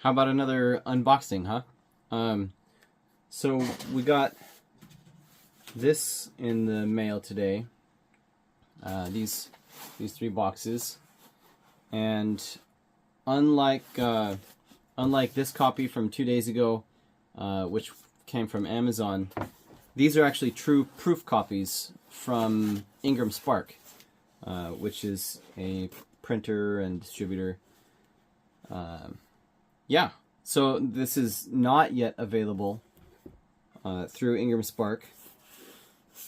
How about another unboxing, huh? So we got this in the mail today. These 3 boxes, and unlike this copy from 2 days ago, which came from Amazon, these are actually true proof copies from IngramSpark, which is a printer and distributor. Yeah, so this is not yet available through IngramSpark.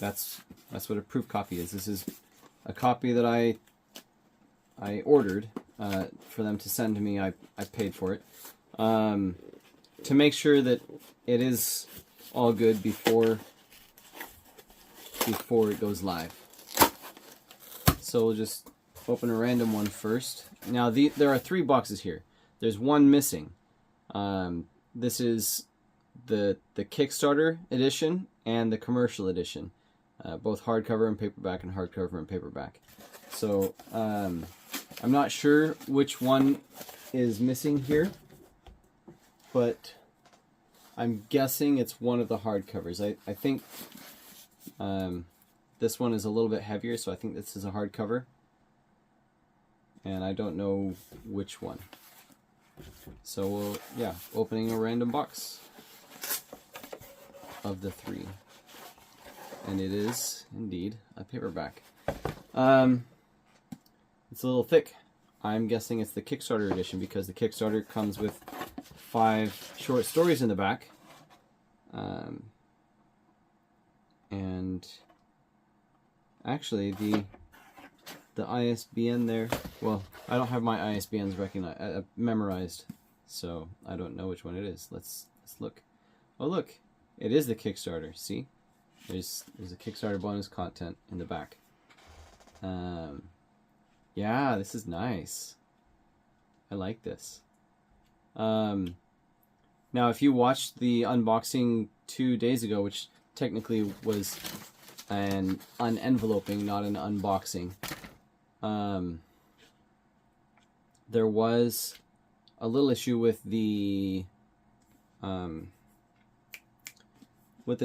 That's what a proof copy is. This is a copy that I ordered for them to send to me. I paid for it to make sure that it is all good before it goes live. So we'll just open a random one first. Now there are 3 boxes here. There's one missing. This is the Kickstarter edition and the commercial edition, both hardcover and paperback, and hardcover and paperback. So I'm not sure which one is missing here, but I'm guessing it's one of the hardcovers. I think this one is a little bit heavier, so I think this is a hardcover, and I don't know which one. So yeah, opening a random box of the 3, and it is indeed a paperback. It's a little thick. I'm guessing it's the Kickstarter edition, because the Kickstarter comes with 5 short stories in the back, and actually the ISBN there. Well, I don't have my ISBNs memorized, so I don't know which one it is. Let's look. Oh, look, it is the Kickstarter. See, there's a Kickstarter bonus content in the back. Yeah, this is nice. I like this. Now, if you watched the unboxing 2 days ago, which technically was an unenveloping, not an unboxing, there was a little issue with the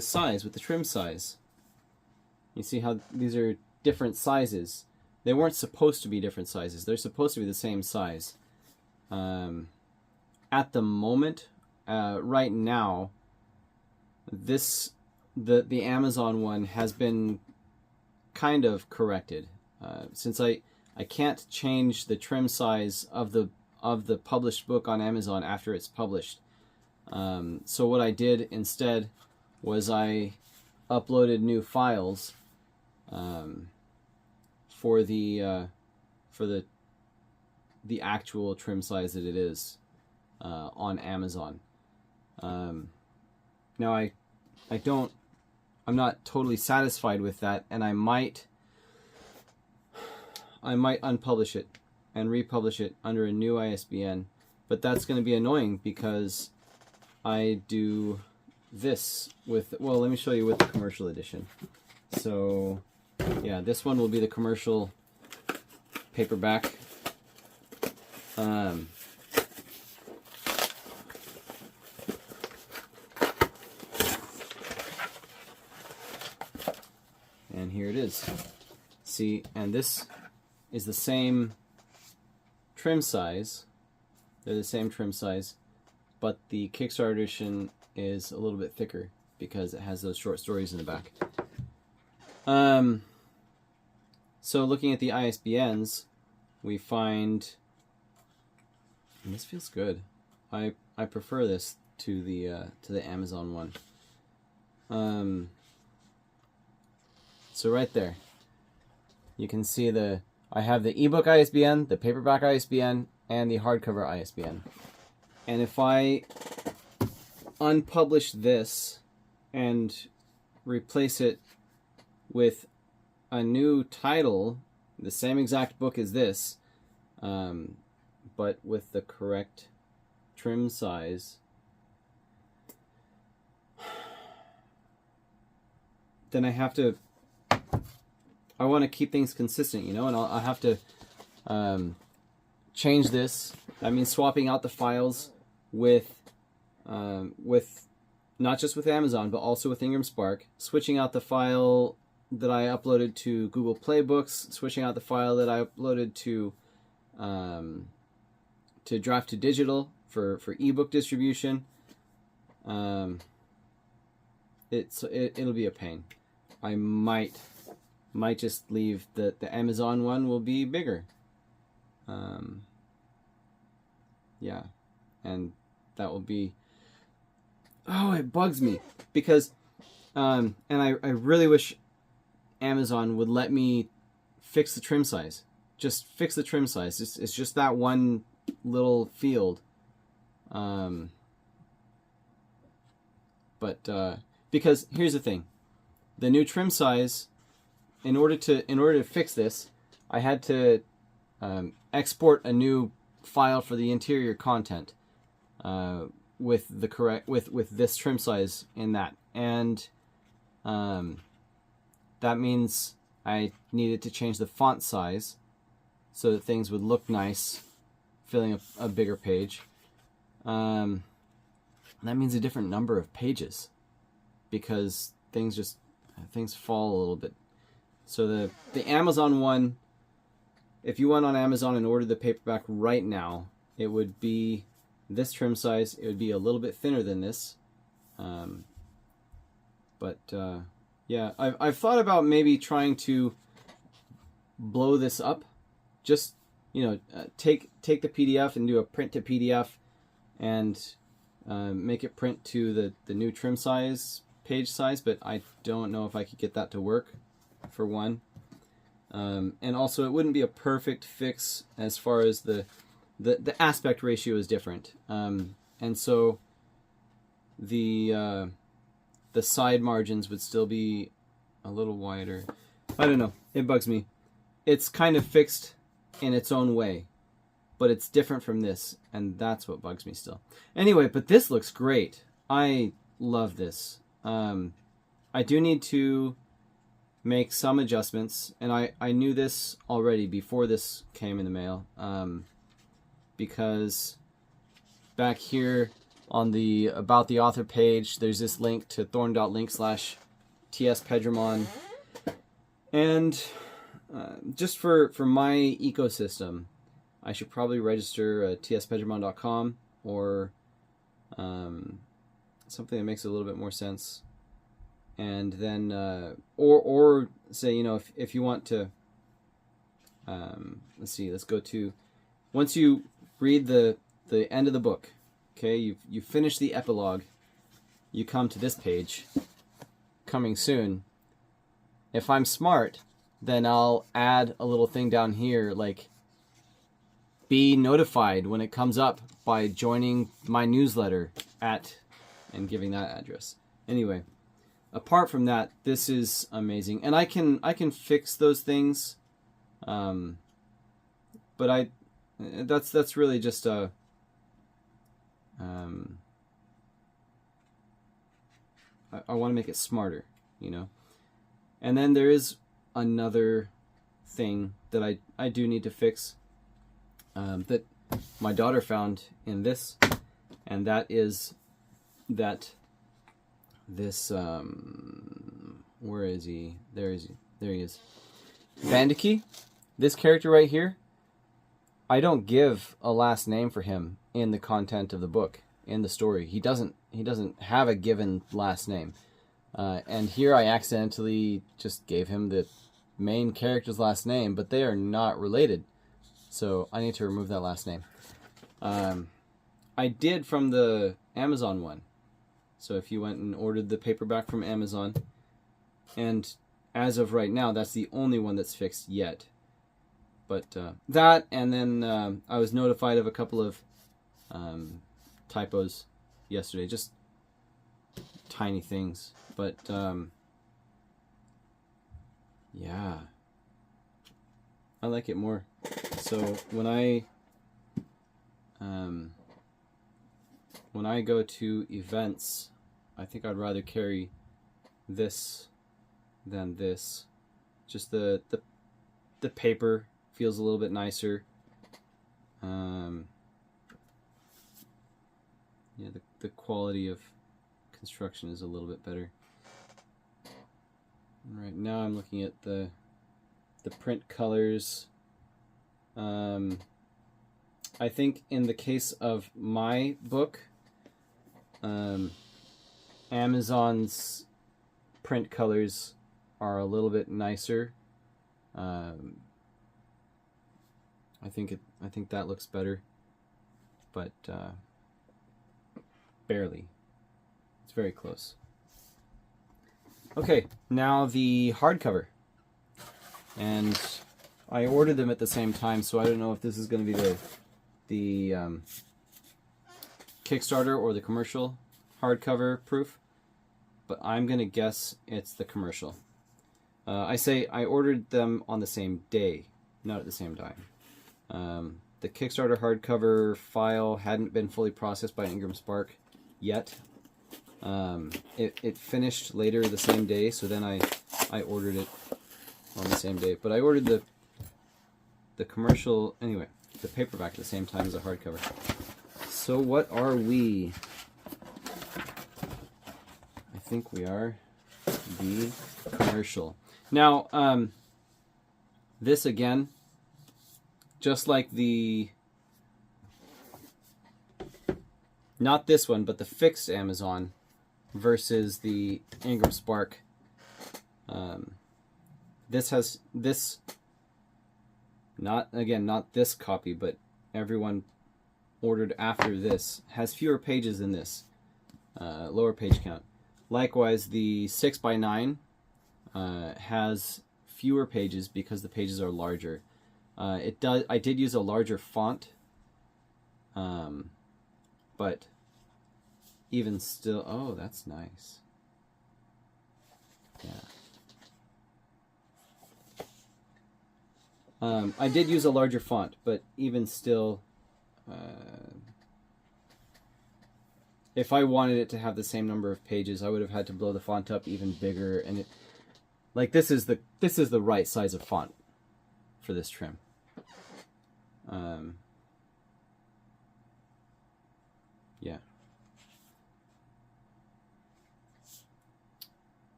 size, with the trim size. You see how these are different sizes. They weren't supposed to be different sizes. They're supposed to be the same size. At the moment, right now, the Amazon one has been kind of corrected. Since I can't change the trim size of the published book on Amazon after it's published. So what I did instead was I uploaded new files for the actual trim size that it is on Amazon. Now I'm not totally satisfied with that, and I might unpublish it and republish it under a new ISBN, but that's going to be annoying because I do this with, well, let me show you with the commercial edition. So yeah, this one will be the commercial paperback. And here it is. See, and this is the same trim size. They're the same trim size, but the Kickstarter edition is a little bit thicker because it has those short stories in the back. So looking at the ISBNs, we find, and this feels good. I prefer this to the Amazon one. So right there, you can see I have the ebook ISBN, the paperback ISBN, and the hardcover ISBN. And if I unpublish this and replace it with a new title, the same exact book as this, but with the correct trim size, then I want to keep things consistent, and I'll have to change this. I mean, swapping out the files with not just with Amazon, but also with IngramSpark, switching out the file that I uploaded to Google Play Books, switching out the file that I uploaded to Draft to Digital for ebook distribution. It'll be a pain. I might just leave the Amazon one will be bigger. Yeah, and that will be. Oh, it bugs me because, and I really wish Amazon would let me fix the trim size. Just fix the trim size. It's just that one little field. Because here's the thing, the new trim size, in order to fix this, I had to export a new file for the interior content with the correct with this trim size in that, and that means I needed to change the font size so that things would look nice filling a bigger page. That means a different number of pages because things fall a little bit. So the Amazon one, if you went on Amazon and ordered the paperback right now, it would be this trim size. It would be a little bit thinner than this. Yeah, I've thought about maybe trying to blow this up. Just, take the PDF and do a print to PDF and make it print to the new trim size, page size, but I don't know if I could get that to work, for one. And also, it wouldn't be a perfect fix as far as the aspect ratio is different. And so the side margins would still be a little wider. I don't know. It bugs me. It's kind of fixed in its own way, but it's different from this, and that's what bugs me still. Anyway, but this looks great. I love this. I do need to make some adjustments, and I knew this already before this came in the mail, because back here on the About the Author page, there's this link to thorn.link/TSPedramon, and just for my ecosystem, I should probably register at tspedramon.com or something that makes a little bit more sense. And then, or say, if you want to, let's see, let's go to, once you read the end of the book, okay, you finish the epilogue, you come to this page, coming soon. If I'm smart, then I'll add a little thing down here, like, be notified when it comes up by joining my newsletter and giving that address. Anyway, apart from that, this is amazing, and I can fix those things, but that's really just a I want to make it smarter, And then there is another thing that I do need to fix, that my daughter found in this, and that is that this, where is he? There he is. Vandiki, this character right here, I don't give a last name for him in the content of the book, in the story. He doesn't have a given last name. And here I accidentally just gave him the main character's last name, but they are not related. So I need to remove that last name. I did from the Amazon one. So if you went and ordered the paperback from Amazon, and as of right now, that's the only one that's fixed yet. But that, and then I was notified of a couple of typos yesterday, just tiny things. But yeah, I like it more. So when I go to events, I think I'd rather carry this than this. Just the paper feels a little bit nicer. Yeah, the quality of construction is a little bit better. Right now I'm looking at the print colors. I think in the case of my book, Amazon's print colors are a little bit nicer. I think that looks better, but barely. It's very close. Okay, now the hardcover. And I ordered them at the same time, so I don't know if this is going to be the Kickstarter or the commercial hardcover proof, but I'm going to guess it's the commercial. I say I ordered them on the same day, not at the same time. The Kickstarter hardcover file hadn't been fully processed by IngramSpark yet. It finished later the same day, so then I ordered it on the same day. But I ordered the commercial, anyway, the paperback at the same time as the hardcover. So what are we? I think we are the commercial. Now, this again, just like the, not this one, but the fixed Amazon versus the IngramSpark. This has this, not this copy, but everyone ordered after this has fewer pages than this, lower page count. Likewise, the 6x9 has fewer pages because the pages are larger. I did use a larger font, but even still, oh, that's nice. Yeah. I did use a larger font, but even still, if I wanted it to have the same number of pages, I would have had to blow the font up even bigger. And it, like, this is the right size of font for this trim. Yeah.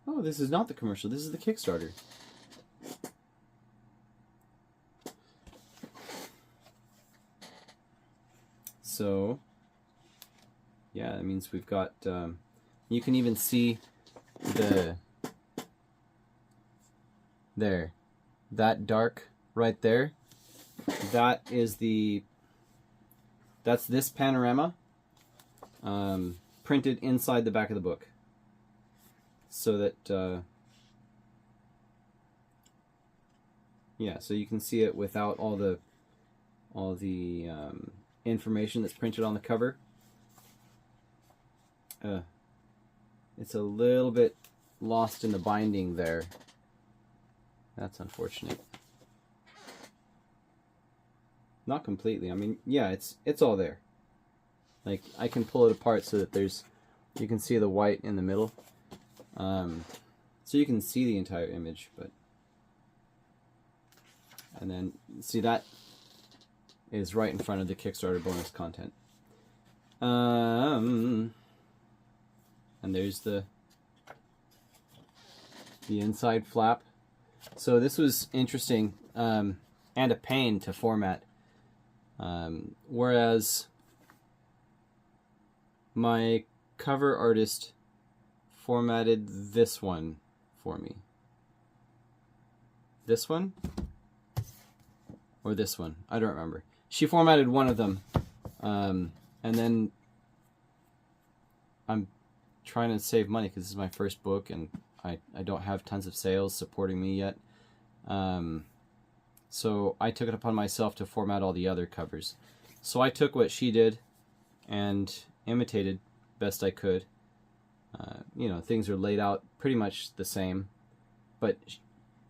Oh, this is not the commercial. This is the Kickstarter. So, yeah, that means we've got, you can even see that dark right there. That's this panorama, printed inside the back of the book. So that, yeah, so you can see it without all the information that's printed on the cover. It's a little bit lost in the binding there. That's unfortunate. Not completely. I mean, yeah, it's all there. Like, I can pull it apart so that you can see the white in the middle. So you can see the entire image, but, and then see that is right in front of the Kickstarter bonus content. And there's the inside flap. So this was interesting, and a pain to format. Whereas my cover artist formatted this one for me. This one? Or this one? I don't remember. She formatted one of them. And then I'm trying to save money because this is my first book and I don't have tons of sales supporting me yet. So I took it upon myself to format all the other covers. So I took what she did and imitated best I could. You know, things are laid out pretty much the same, but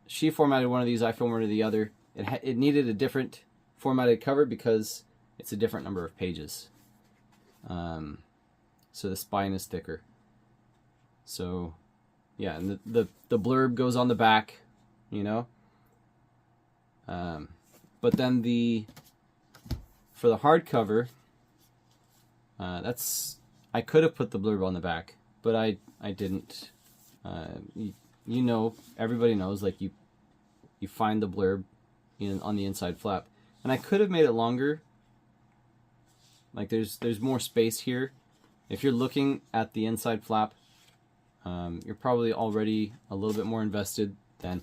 she formatted one of these, I formatted the other. It needed a different formatted cover because it's a different number of pages. So the spine is thicker. So, yeah, and the blurb goes on the back, you know. But then for the hardcover, I could have put the blurb on the back, but I didn't. You know, everybody knows, like you find the blurb on the inside flap, and I could have made it longer. Like there's more space here. If you're looking at the inside flap, you're probably already a little bit more invested than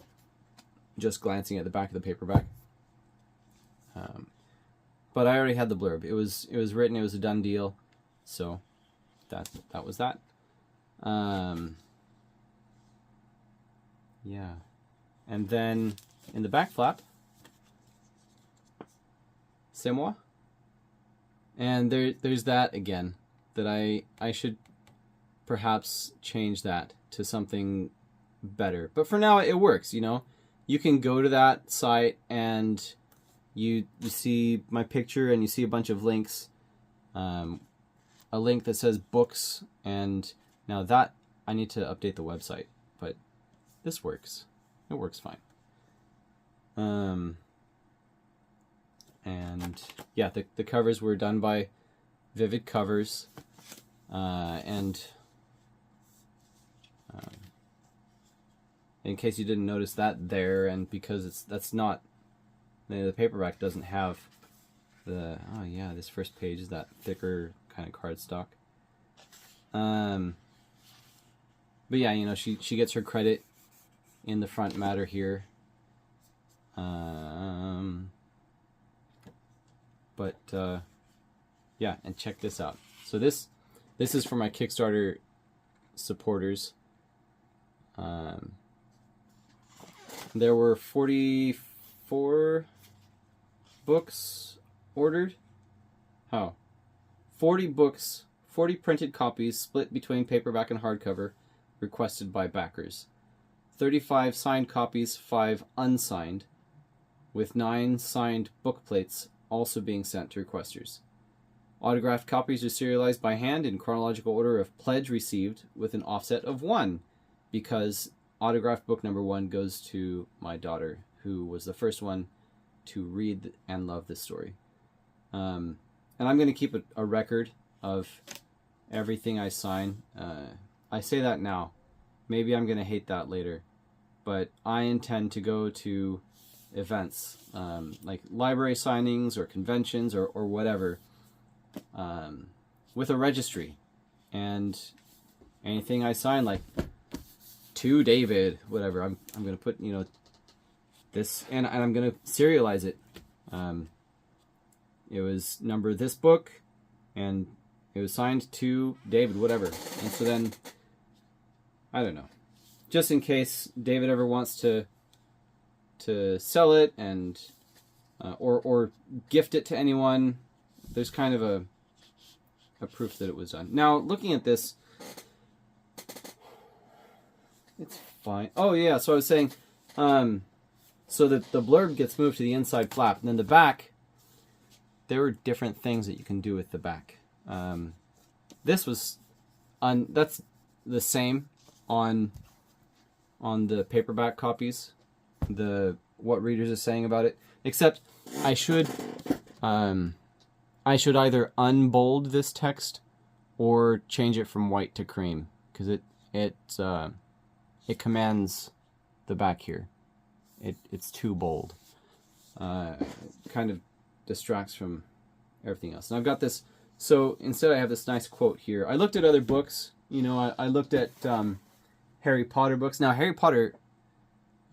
just glancing at the back of the paperback. But I already had the blurb. It was written. It was a done deal. So that was that. Yeah, and then in the back flap, c'est moi. And there's that again. That I should perhaps change that to something better. But for now, it works. You know, you can go to that site and you see my picture and you see a bunch of links. A link that says books, and now that I need to update the website, but this works. It works fine. And yeah, the covers were done by Vivid Covers, and in case you didn't notice that there, and because that's not the paperback doesn't have the this first page is that thicker kind of cardstock. But yeah, you know, she gets her credit in the front matter here. Yeah, and check this out. So this is for my Kickstarter supporters. There were 44 books ordered. How? 40 books, 40 printed copies split between paperback and hardcover, requested by backers. 35 signed copies, 5 unsigned, with 9 signed book plates also being sent to requesters. Autographed copies are serialized by hand in chronological order of pledge received with an offset of 1, because autographed book number 1 goes to my daughter, who was the first one to read and love this story. And I'm going to keep a record of everything I sign. I say that now. Maybe I'm going to hate that later. But I intend to go to events, like library signings or conventions or whatever, with a registry. And anything I sign, like to David, whatever, I'm going to put, you know, this, and I'm going to serialize it. It was number this book, and it was signed to David, whatever. And so then, I don't know, just in case David ever wants to sell it and or gift it to anyone, there's kind of a proof that it was done. Now, looking at this, it's fine. Oh yeah, so I was saying, so that the blurb gets moved to the inside flap, and then the back, there were different things that you can do with the back. This was that's the same on the paperback copies, what readers are saying about it, except I should either unbold this text or change it from white to cream, because it commands the back here. It's too bold. Kind of distracts from everything else. And I've got this, so instead I have this nice quote here. I looked at other books, you know, I looked at Harry Potter books. Now Harry Potter,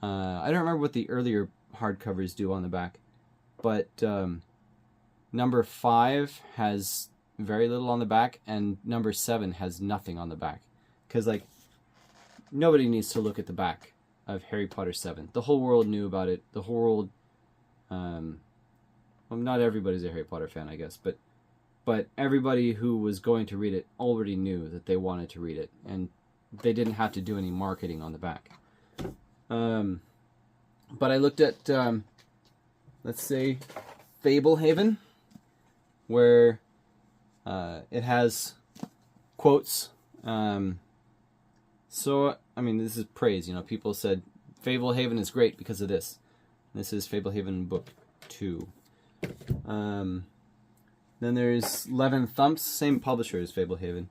I don't remember what the earlier hardcovers do on the back, but number 5 has very little on the back, and number 7 has nothing on the back. Because, like, nobody needs to look at the back of Harry Potter 7. The whole world knew about it. The whole world, well, not everybody's a Harry Potter fan, I guess, but everybody who was going to read it already knew that they wanted to read it, and they didn't have to do any marketing on the back. But I looked at, let's say, Fablehaven, where it has quotes. So, I mean, this is praise. You know, people said Fablehaven is great because of this. This is Fablehaven book 2. Then there's Levin Thumps, same publisher as Fablehaven.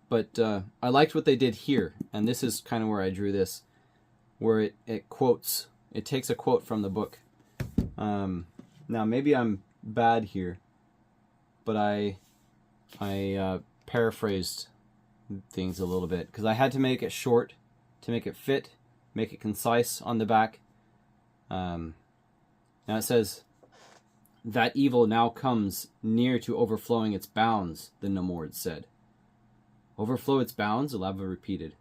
But I liked what they did here, and this is kind of where I drew this, where it quotes, it takes a quote from the book. Now maybe I'm bad here, but I paraphrased things a little bit, because I had to make it short to make it fit, make it concise on the back. Now it says, "That evil now comes near to overflowing its bounds," the Nomord said. "Overflow its bounds?" Alava repeated.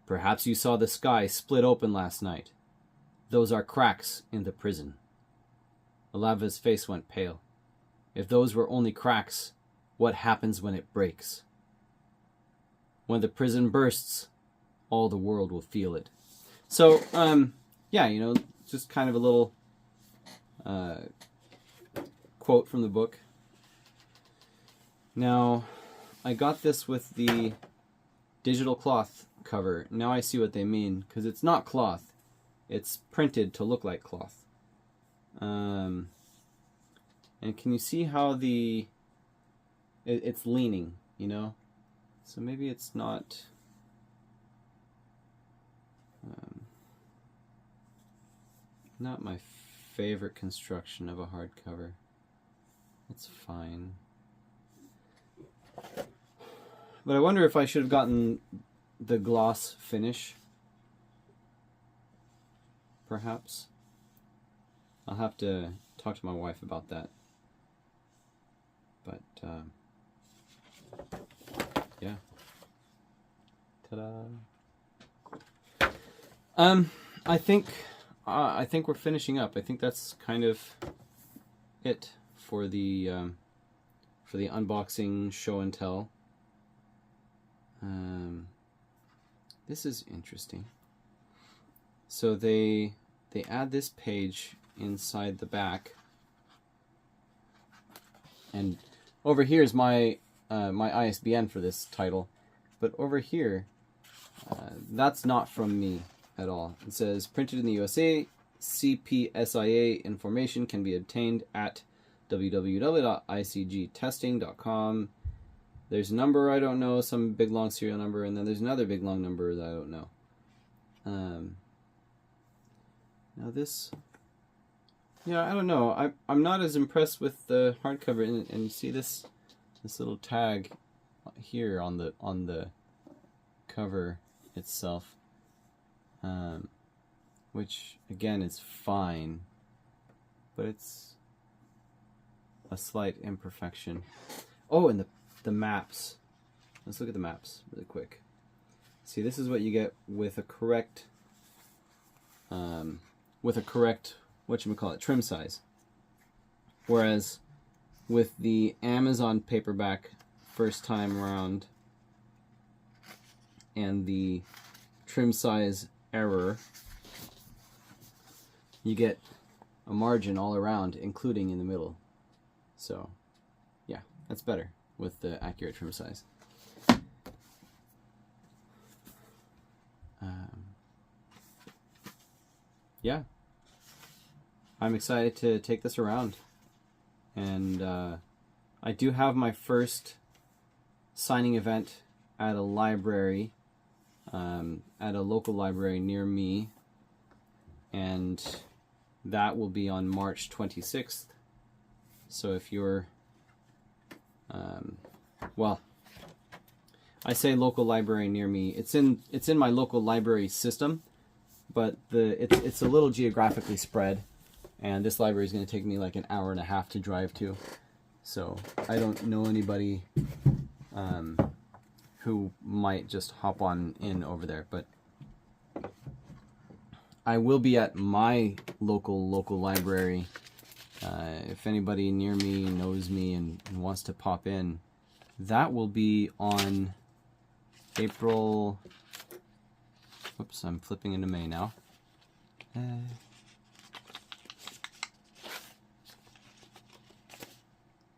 "Perhaps you saw the sky split open last night. Those are cracks in the prison." Alava's face went pale. "If those were only cracks, what happens when it breaks?" "When the prison bursts, all the world will feel it." So, yeah, you know, just kind of a little quote from the book. Now, I got this with the digital cloth cover. Now I see what they mean, because it's not cloth. It's printed to look like cloth. And can you see how it's leaning, you know? So maybe it's not... not my favorite construction of a hardcover. It's fine. But I wonder if I should have gotten the gloss finish. Perhaps. I'll have to talk to my wife about that. But, yeah. Ta-da. I think we're finishing up. I think that's kind of it for the unboxing show and tell. This is interesting. So they add this page inside the back, and over here is my my ISBN for this title, but over here, that's not from me at all. It says, "Printed in the USA, CPSIA information can be obtained at www.icgtesting.com. There's a number I don't know, some big long serial number, and then there's another big long number that I don't know. Now this, yeah, I don't know. I'm not as impressed with the hardcover, and you see this little tag here on the cover itself, which again is fine, but it's a slight imperfection. Oh, and the maps. Let's look at the maps really quick. See, this is what you get with a correct whatchamacallit, trim size. Whereas with the Amazon paperback first time around and the trim size error, you get a margin all around, including in the middle. So, yeah, that's better with the accurate trim size. Yeah, I'm excited to take this around, and I do have my first signing event at a library, at a local library near me, and that will be on March 26th. So if you're, well, I say local library near me. It's in my local library system, but it's a little geographically spread, and this library is going to take me like an hour and a half to drive to. So I don't know anybody who might just hop on in over there, but I will be at my local library. If anybody near me knows me and wants to pop in, that will be on April... Whoops, I'm flipping into May now.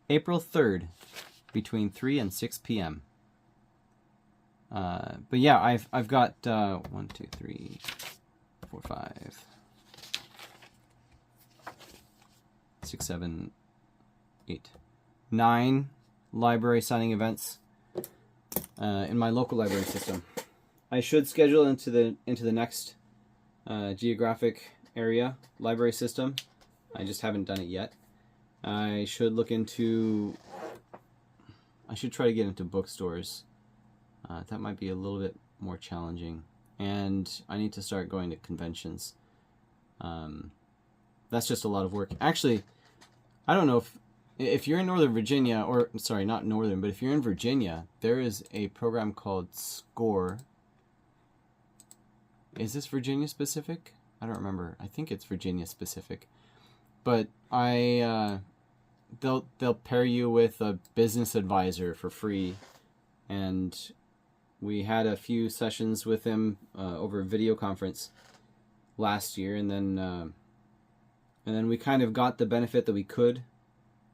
April 3rd, between 3 and 6 p.m. But yeah, I've got 1, 2, 3, 4, 5, 6, 7, 9 library signing events in my local library system. I should schedule into the next geographic area library system. I just haven't done it yet. I should try to get into bookstores. That might be a little bit more challenging. And I need to start going to conventions. That's just a lot of work. Actually, I don't know if you're in Northern Virginia, or sorry, not Northern, but if you're in Virginia, there is a program called SCORE. Is this Virginia specific? I don't remember. I think it's Virginia specific. But they'll pair you with a business advisor for free, and we had a few sessions with him over a video conference last year, and then we kind of got the benefit that we could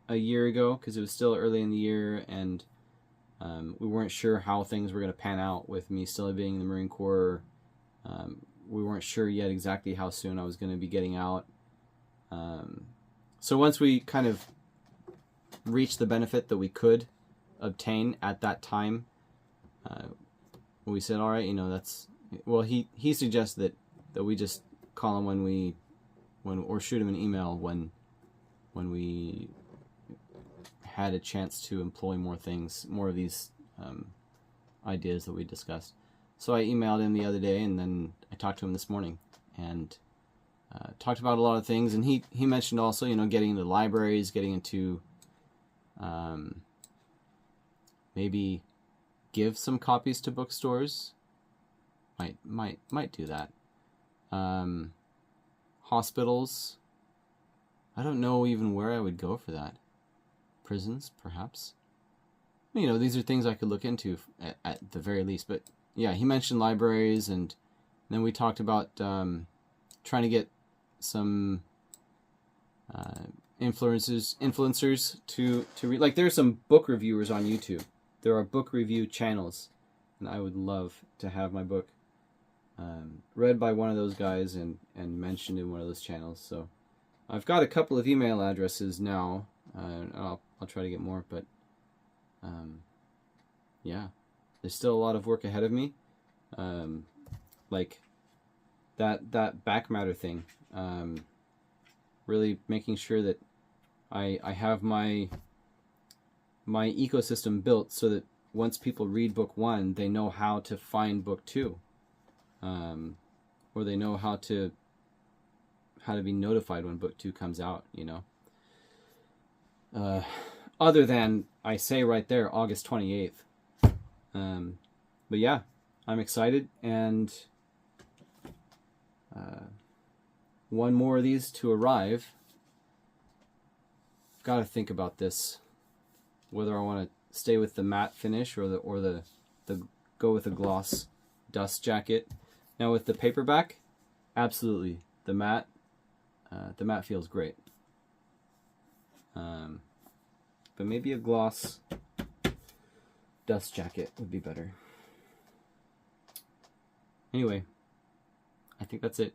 a year ago because it was still early in the year, and we weren't sure how things were going to pan out with me still being in the Marine Corps. We weren't sure yet exactly how soon I was going to be getting out. So once we kind of reached the benefit that we could obtain at that time, we said, all right, he suggested that we just call him or shoot him an email when we had a chance to employ more of these ideas that we discussed. So I emailed him the other day, and then I talked to him this morning, and talked about a lot of things. And he mentioned also, getting into libraries, getting into maybe give some copies to bookstores. Might do that. Hospitals. I don't know even where I would go for that. Prisons, perhaps. These are things I could look into at the very least. But yeah, he mentioned libraries, and then we talked about trying to get some influencers to read. Like, there's some book reviewers on YouTube. There are book review channels, and I would love to have my book read by one of those guys and mentioned in one of those channels. So I've got a couple of email addresses now. I'll try to get more, but yeah, there's still a lot of work ahead of me. Like that back matter thing. Really making sure that I have my ecosystem built so that once people read book 1, they know how to find book 2, or they know how to be notified when book 2 comes out. Other than I say right there, August 28th. But yeah, I'm excited, and one more of these to arrive. I've got to think about this, whether I want to stay with the matte finish or the go with the gloss dust jacket. Now with the paperback, absolutely the matte feels great. But maybe a gloss dust jacket would be better. Anyway, I think that's it.